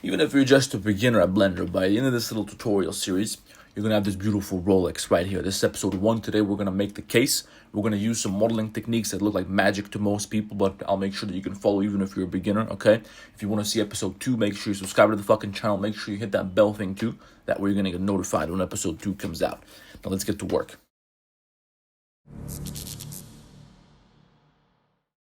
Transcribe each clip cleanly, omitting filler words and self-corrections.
Even if you're just a beginner at Blender, by the end of this little tutorial series, you're going to have this beautiful Rolex right here. This is episode 1 today. We're going to make the case. We're going to use some modeling techniques that look like magic to most people, but I'll make sure that you can follow even if you're a beginner, okay? If you want to see episode 2, make sure you subscribe to the fucking channel. Make sure you hit that bell thing too. That way you're going to get notified when episode 2 comes out. Now let's get to work.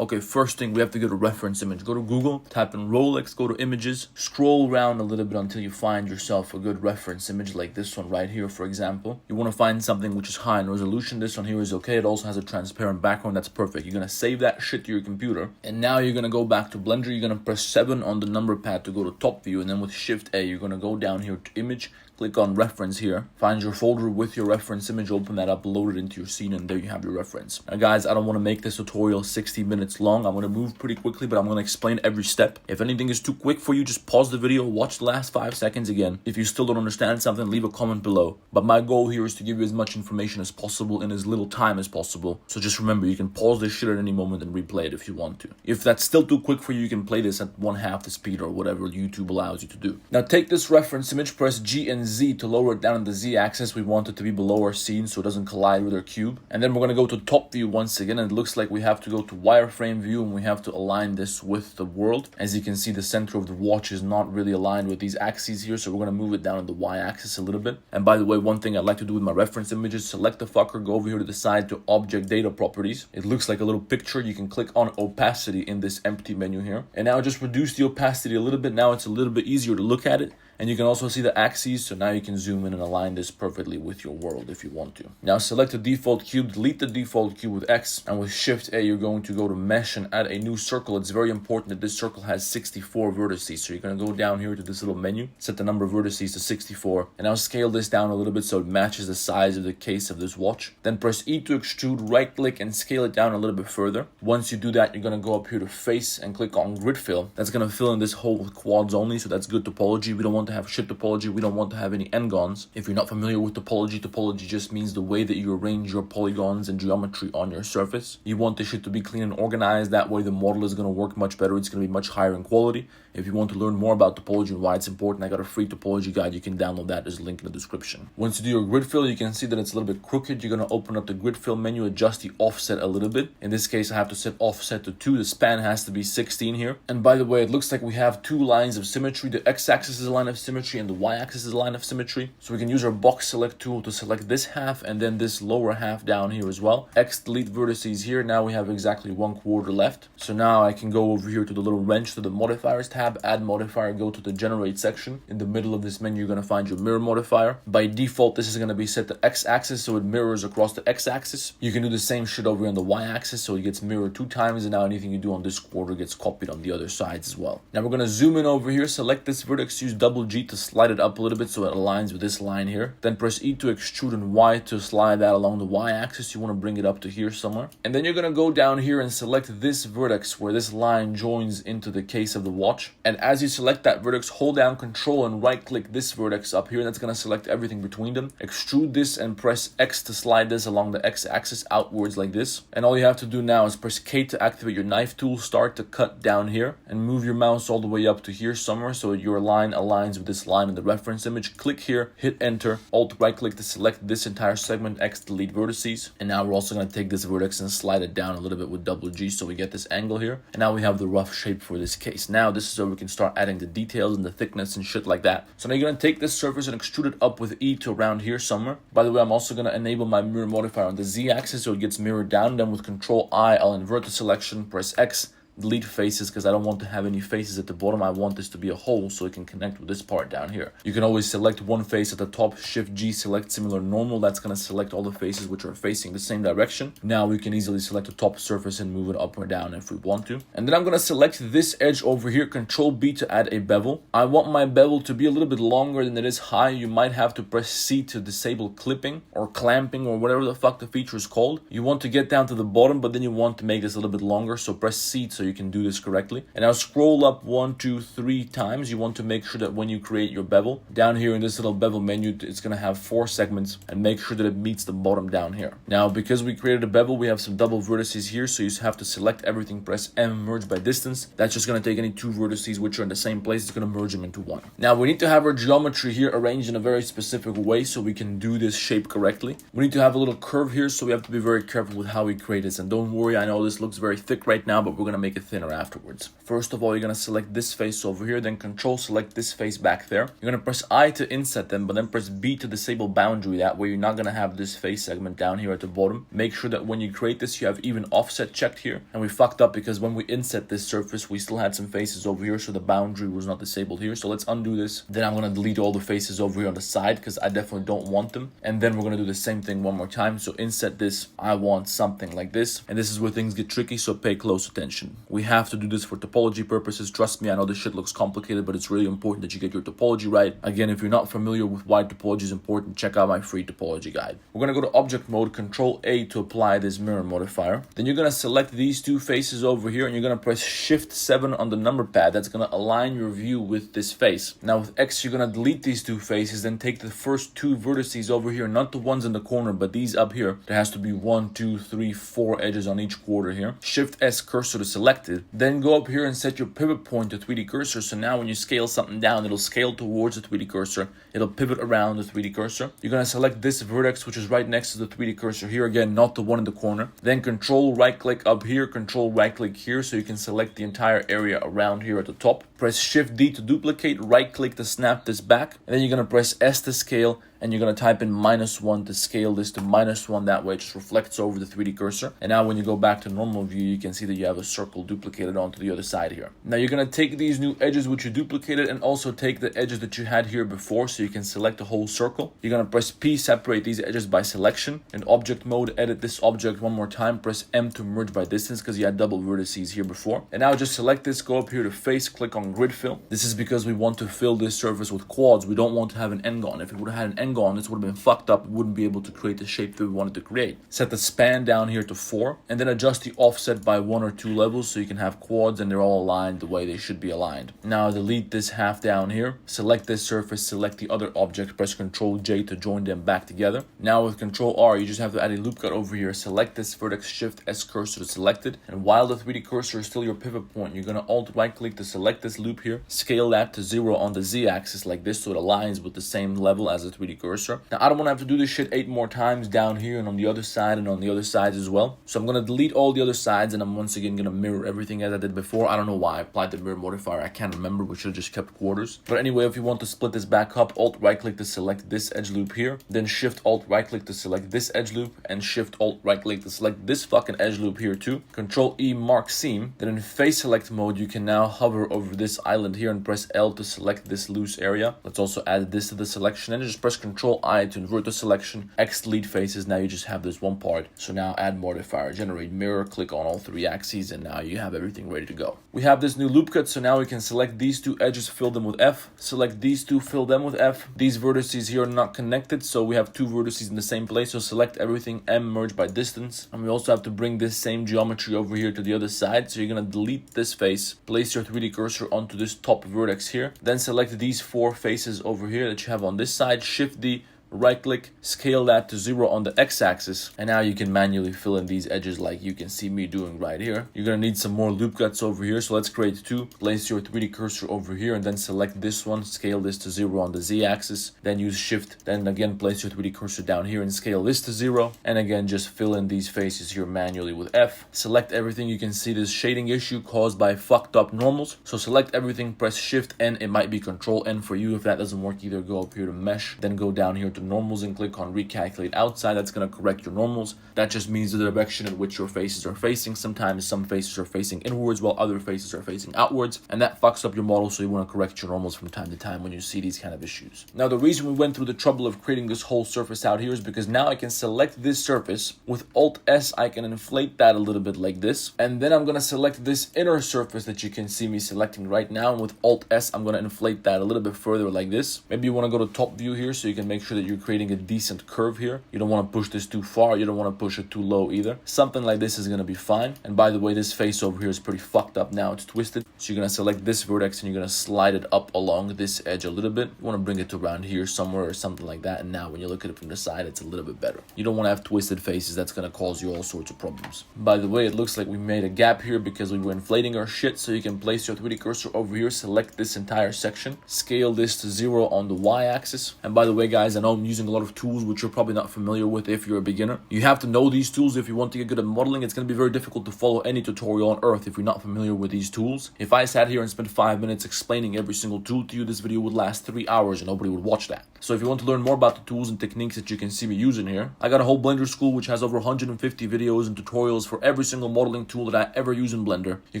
Okay, first thing, we have to get a reference image. Go to Google, type in Rolex, go to images, scroll around a little bit until you find yourself a good reference image like this one right here, for example. You want to find something which is high in resolution. This one here is okay. It also has a transparent background. That's perfect. You're going to save that shit to your computer. And now you're going to go back to Blender. You're going to press 7 on the number pad to go to top view. And then with Shift A, you're going to go down here to image. Click on reference here, find your folder with your reference image, open that up, load it into your scene, and there you have your reference. Now guys, I don't want to make this tutorial 60 minutes long. I'm going to move pretty quickly, but I'm going to explain every step. If anything is too quick for you, just pause the video, watch the last 5 seconds again. If you still don't understand something, leave a comment below. But my goal here is to give you as much information as possible in as little time as possible. So just remember, you can pause this shit at any moment and replay it if you want to. If that's still too quick for you, you can play this at 1/2 the speed or whatever YouTube allows you to do. Now take this reference image, press G and Z to lower it down on the Z axis. We want it to be below our scene so it doesn't collide with our cube. And then we're going to go to top view once again, and it looks like we have to go to wireframe view and we have to align this with the world. As you can see, the center of the watch is not really aligned with these axes here, so we're going to move it down on the Y axis a little bit. And by the way, one thing I'd like to do with my reference images, select the fucker, go over here to the side to object data properties. It looks like a little picture. You can click on opacity in this empty menu here, and now just reduce the opacity a little bit. Now it's a little bit easier to look at it. And you can also see the axes, so now you can zoom in and align this perfectly with your world if you want to. Now select the default cube, delete the default cube with X, and with Shift A, you're going to go to Mesh and add a new circle. It's very important that this circle has 64 vertices. So you're going to go down here to this little menu, set the number of vertices to 64, and now scale this down a little bit so it matches the size of the case of this watch. Then press E to extrude, right click, and scale it down a little bit further. Once you do that, you're going to go up here to Face and click on Grid Fill. That's going to fill in this hole with quads only, so that's good topology. We don't want to have shit topology. We don't want to have any n-gons. If you're not familiar with topology, topology just means the way that you arrange your polygons and geometry on your surface. You want this shit to be clean and organized. That way the model is going to work much better. It's going to be much higher in quality. If you want to learn more about topology and why it's important, I got a free topology guide. You can download that. There's a link in the description. Once you do your grid fill, you can see that it's a little bit crooked. You're going to open up the grid fill menu, adjust the offset a little bit. In this case, I have to set offset to 2. The span has to be 16 here. And by the way, it looks like we have 2 lines of symmetry. The x-axis is a line of symmetry and the y-axis is a line of symmetry. So we can use our box select tool to select this half and then this lower half down here as well. X delete vertices here. Now we have exactly 1/4 left. So now I can go over here to the little wrench to the modifiers tab, add modifier, go to the generate section. In the middle of this menu, you're going to find your mirror modifier. By default, this is going to be set to x-axis, so it mirrors across the x-axis. You can do the same shit over here on the y-axis, so it gets mirrored 2 times, and now anything you do on this quarter gets copied on the other sides as well. Now we're going to zoom in over here, select this vertex, use double G to slide it up a little bit so it aligns with this line here. Then press E to extrude and Y to slide that along the y-axis. You want to bring it up to here somewhere. And then you're going to go down here and select this vertex where this line joins into the case of the watch. And as you select that vertex, hold down Control and right click this vertex up here. That's going to select everything between them. Extrude this and press X to slide this along the x-axis outwards like this. And all you have to do now is press K to activate your knife tool, start to cut down here, and move your mouse all the way up to here somewhere so your line aligns with this line in the reference image. Click here, hit enter, alt right click to select this entire segment, X delete vertices. And now we're also going to take this vertex and slide it down a little bit with double G so we get this angle here. And now we have the rough shape for this case. Now this is where we can start adding the details and the thickness and shit like that. So now you're going to take this surface and extrude it up with E to around here somewhere. By the way, I'm also going to enable my mirror modifier on the Z axis so it gets mirrored down. Then with Control I, I'll invert the selection, press X, delete faces because I don't want to have any faces at the bottom. I want this to be a hole so it can connect with this part down here. You can always select one face at the top, Shift G, select similar normal. That's going to select all the faces which are facing the same direction. Now we can easily select the top surface and move it up or down if we want to. And then I'm going to select this edge over here, Control B to add a bevel. I want my bevel to be a little bit longer than it is high. You might have to press C to disable clipping or clamping or whatever the fuck the feature is called. You want to get down to the bottom, but then you want to make this a little bit longer, so press C so you can do this correctly. And now scroll up 1, 2, 3 times. You want to make sure that when you create your bevel, down here in this little bevel menu, it's going to have 4 segments, and make sure that it meets the bottom down here. Now, because we created a bevel, we have some double vertices here, so you have to select everything, press M, merge by distance. That's just going to take any 2 vertices which are in the same place, it's going to merge them into one. Now, we need to have our geometry here arranged in a very specific way so we can do this shape correctly. We need to have a little curve here, so we have to be very careful with how we create this. And don't worry, I know this looks very thick right now, but we're going to make it thinner afterwards. First of all, you're going to select this face over here, then Control select this face back there. You're going to press I to inset them, but then press B to disable boundary. That way you're not going to have this face segment down here at the bottom. Make sure that when you create this, you have even offset checked here. And we fucked up because when we inset this surface, we still had some faces over here, so the boundary was not disabled here. So let's undo this. Then I'm going to delete all the faces over here on the side because I definitely don't want them. And then we're going to do the same thing one more time. So inset this. I want something like this. And this is where things get tricky, so pay close attention. We have to do this for topology purposes. Trust me, I know this shit looks complicated, but it's really important that you get your topology right. Again, if you're not familiar with why topology is important, check out my free topology guide. We're going to go to object mode, Control A to apply this mirror modifier. Then you're going to select these 2 faces over here, and you're going to press Shift 7 on the number pad. That's going to align your view with this face. Now with X, you're going to delete these 2 faces, then take the first 2 vertices over here, not the ones in the corner, but these up here. There has to be 1, 2, 3, 4 edges on each quarter here. Shift S cursor to selected. Then go up here and set your pivot point to 3D cursor. So now when you scale something down, it'll scale towards the 3D cursor. It'll pivot around the 3D cursor. You're going to select this vertex, which is right next to the 3D cursor here. Again, not the one in the corner. Then Control right click up here, Control right click here, so you can select the entire area around here at the top. Press Shift D to duplicate, right click to snap this back, and then you're going to press S to scale, and you're going to type in -1 to scale this to -1. That way it just reflects over the 3D cursor. And now when you go back to normal view, you can see that you have a circle duplicated onto the other side here. Now you're going to take these new edges which you duplicated and also take the edges that you had here before, so you can select the whole circle. You're going to press P, separate these edges by selection. In object mode, edit this object one more time, press M to merge by distance because you had double vertices here before. And now just select this, go up here to face, click on grid fill. This is because we want to fill this surface with quads. We don't want to have an n-gon. If it would have had an n-gon, this would have been fucked up. We wouldn't be able to create the shape that we wanted to create. Set the span down here to 4, and then adjust the offset by 1 or 2 levels so you can have quads and they're all aligned the way they should be aligned. Now delete this half down here, select this surface, select the other object, press Ctrl J to join them back together. Now with Ctrl R, you just have to add a loop cut over here, select this vertex, Shift S cursor to selected, and while the 3D cursor is still your pivot point, you're going to Alt right click to select this loop here, scale that to 0 on the Z axis like this so it aligns with the same level as the 3D cursor. Now I don't want to have to do this shit 8 more times down here and on the other side and on the other sides as well. So I'm going to delete all the other sides, and I'm once again going to mirror everything as I did before. I don't know why I applied the mirror modifier. I can't remember. We should have just kept quarters. But anyway, if you want to split this back up, Alt right click to select this edge loop here, then Shift Alt right click to select this edge loop, and Shift Alt right click to select this fucking edge loop here too. Control E, mark seam. Then in face select mode, you can now hover over this island here and press L to select this loose area. Let's also add this to the selection, and just press Control I to invert the selection. X delete faces. Now you just have this one part. So now add modifier, generate mirror, click on all 3 axes, and now you have everything ready to go. We have this new loop cut, so now we can select these 2 edges, fill them with F. Select these 2, fill them with F. These vertices here are not connected, so we have 2 vertices in the same place. So select everything, M, merge by distance. And we also have to bring this same geometry over here to the other side. So you're going to delete this face, place your 3D cursor onto this top vertex here. Then select these 4 faces over here that you have on this side, Shift D, right click, scale that to 0 on the x-axis, and now you can manually fill in these edges like you can see me doing right here. You're gonna need some more loop cuts over here, so let's create 2. Place your 3D cursor over here and then select this one, scale this to 0 on the z-axis, then use shift, then again place your 3D cursor down here and scale this to 0, and again just fill in these faces here manually with F. Select everything. You can see this shading issue caused by fucked up normals, so select everything, press shift N. It might be Control N for you. If that doesn't work either, go up here to mesh, then go down here to normals and click on recalculate outside. That's going to correct your normals. That just means the direction in which your faces are facing. Sometimes some faces are facing inwards while other faces are facing outwards, and that fucks up your model, so you want to correct your normals from time to time when you see these kind of issues. Now the reason we went through the trouble of creating this whole surface out here is because now I can select this surface with Alt S. I can inflate that a little bit like this, and then I'm going to select this inner surface that you can see me selecting right now, and with Alt S I'm going to inflate that a little bit further like this. Maybe you want to go to top view here so you can make sure that you're creating a decent curve here. You don't want to push this too far. You don't want to push it too low either. Something like this is going to be fine. And by the way, this face over here is pretty fucked up now. It's twisted. So you're going to select this vertex and you're going to slide it up along this edge a little bit. You want to bring it to around here somewhere or something like that. And now when you look at it from the side, it's a little bit better. You don't want to have twisted faces. That's going to cause you all sorts of problems. By the way, it looks like we made a gap here because we were inflating our shit. So you can place your 3D cursor over here, select this entire section, scale this to 0 on the y-axis. And by the way, guys, I know I'm using a lot of tools which you're probably not familiar with if you're a beginner. You have to know these tools if you want to get good at modeling. It's going to be very difficult to follow any tutorial on earth if you're not familiar with these tools. If I sat here and spent 5 minutes explaining every single tool to you, this video would last 3 hours and nobody would watch that. So if you want to learn more about the tools and techniques that you can see me using here, I got a whole Blender school which has over 150 videos and tutorials for every single modeling tool that I ever use in Blender. You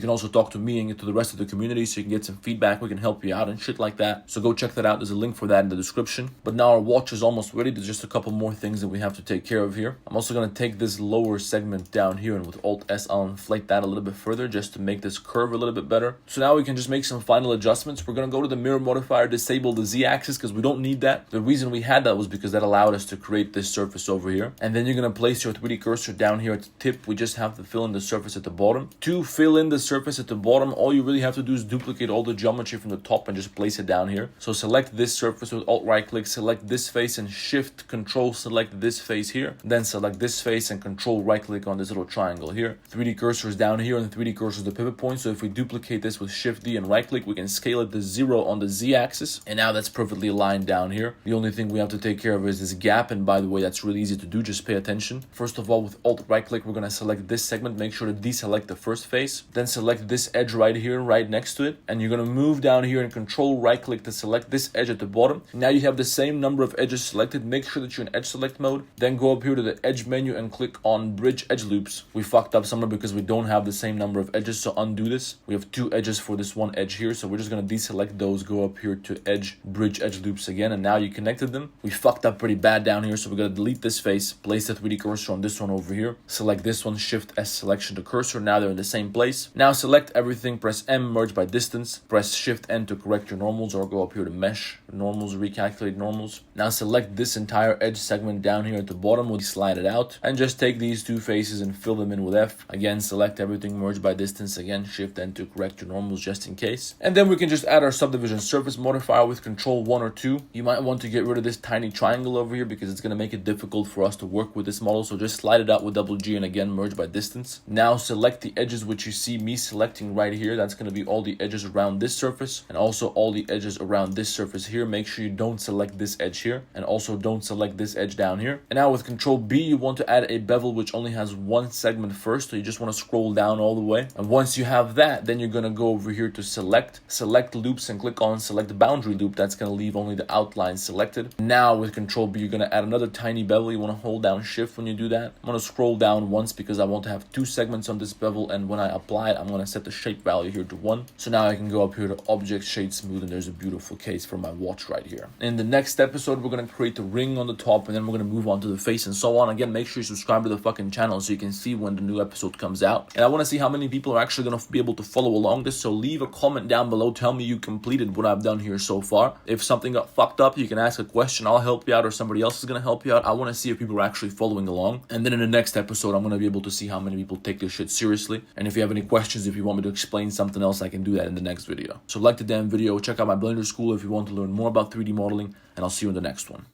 can also talk to me and to the rest of the community so you can get some feedback. We can help you out and shit like that. So go check that out. There's a link for that in the description. But now our watch is almost ready. There's just a couple more things that we have to take care of here. I'm also going to take this lower segment down here, and with Alt-S I'll inflate that a little bit further just to make this curve a little bit better. So now we can just make some final adjustments. We're going to go to the mirror modifier, disable the Z-axis because we don't need that. The reason we had that was because that allowed us to create this surface over here. And then you're going to place your 3D cursor down here at the tip. We just have to fill in the surface at the bottom. To fill in the surface at the bottom, all you really have to do is duplicate all the geometry from the top and just place it down here. So select this surface with Alt right click, select this face and Shift Control select this face here. Then select this face and Control right click on this little triangle here. 3D cursor is down here and the 3D cursor is the pivot point. So if we duplicate this with Shift D and right click, we can scale it to 0 on the Z axis. And now that's perfectly aligned down here. The only thing we have to take care of is this gap. And by the way, that's really easy to do. Just pay attention. First of all, with Alt right click, we're going to select this segment. Make sure to deselect the first face. Then select this edge right here, right next to it. And you're going to move down here and Control right click to select this edge at the bottom. Now you have the same number of edges selected. Make sure that you're in edge select mode. Then go up here to the edge menu and click on bridge edge loops. We fucked up somewhere because we don't have the same number of edges. So undo this. We have 2 edges for this one edge here. So we're just going to deselect those. Go up here to edge bridge edge loops again. And now you connected them. We fucked up pretty bad down here. So we're going to delete this face. Place the 3D cursor on this one over here. Select this one. Shift S selection to cursor. Now they're in the same place. Now select everything. Press M, merge by distance. Press Shift N to correct your normals, or go up here to mesh normals, recalculate normals. Now select this entire edge segment down here at the bottom. We'll slide it out and just take these 2 faces and fill them in with F. Again, select everything, merge by distance. Again, Shift N to correct your normals just in case. And then we can just add our subdivision surface modifier with Control 1 or 2. You might want to get rid of this tiny triangle over here because it's going to make it difficult for us to work with this model. So just slide it out with double G and again, merge by distance. Now select the edges which you see me selecting right here. That's going to be all the edges around this surface and also all the edges around this surface here. Make sure you don't select this edge here and also don't select this edge down here. And now with Control B, you want to add a bevel which only has 1 segment first. So you just want to scroll down all the way. And once you have that, then you're going to go over here to select loops and click on select boundary loop. That's going to leave only the outline selected. Now with Control B, you're going to add another tiny bevel. You want to hold down Shift when you do that. I'm going to scroll down once because I want to have 2 segments on this bevel. And when I apply it, I'm going to set the shape value here to 1. So now I can go up here to Object, Shade Smooth, and there's a beautiful case for my watch right here. In the next episode, we're going to create the ring on the top, and then we're going to move on to the face and so on. Again, make sure you subscribe to the fucking channel so you can see when the new episode comes out. And I want to see how many people are actually going to be able to follow along this. So leave a comment down below. Tell me you completed what I've done here so far. If something got fucked up, you can ask a question. I'll help you out, or somebody else is going to help you out. I want to see if people are actually following along. And then in the next episode, I'm going to be able to see how many people take this shit seriously. And if you have any questions, if you want me to explain something else, I can do that in the next video. So like the damn video, check out my Blender school if you want to learn more about 3D modeling, and I'll see you in the next one.